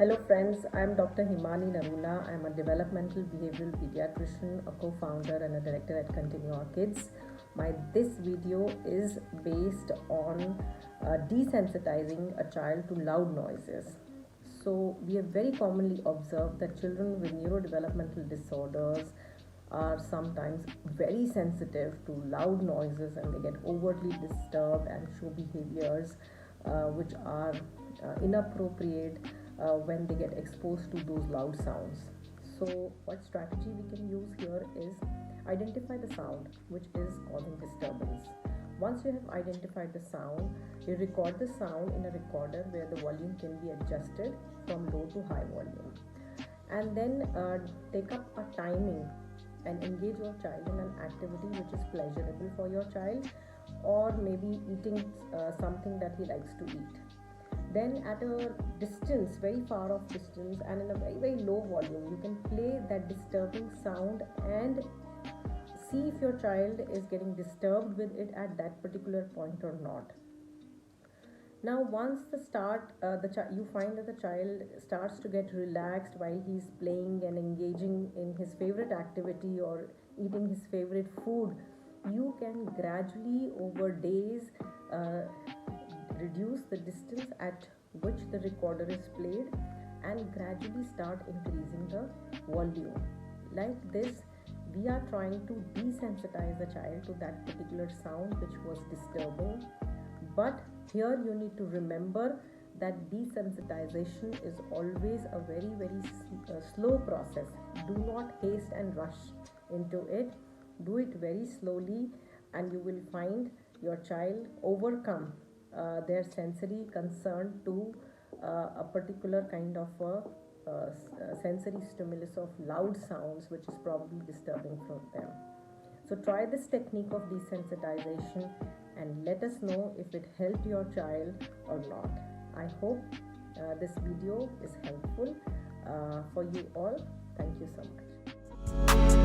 Hello friends, I am Dr. Himani Narula. I am a developmental behavioral pediatrician, a co-founder and a director at Continua Kids. This video is based on desensitizing a child to loud noises. So we have very commonly observed that children with neurodevelopmental disorders are sometimes very sensitive to loud noises, and they get overtly disturbed and show behaviors which are inappropriate when they get exposed to those loud sounds. So what strategy we can use here is identify the sound which is causing disturbance. Once you have identified the sound, you record the sound in a recorder where the volume can be adjusted from low to high volume, and then take up a timing and engage your child in an activity which is pleasurable for your child, or maybe eating something that he likes to eat. Then at a distance, very far off distance, and in a very low volume, you can play that disturbing sound and see if your child is getting disturbed with it at that particular point or not. Now once you find that the child starts to get relaxed while he's playing and engaging in his favorite activity or eating his favorite food, you can gradually over days reduce the distance at which the recorder is played and gradually start increasing the volume. Like this, we are trying to desensitize the child to that particular sound which was disturbing. But here you need to remember that desensitization is always a very slow process. Do not haste and rush into it. Do it very slowly, and you will find your child overcome their sensory concern to a particular kind of sensory stimulus of loud sounds which is probably disturbing for them. So try this technique of desensitization and let us know if it helped your child or not. I hope this video is helpful for you all. Thank you so much.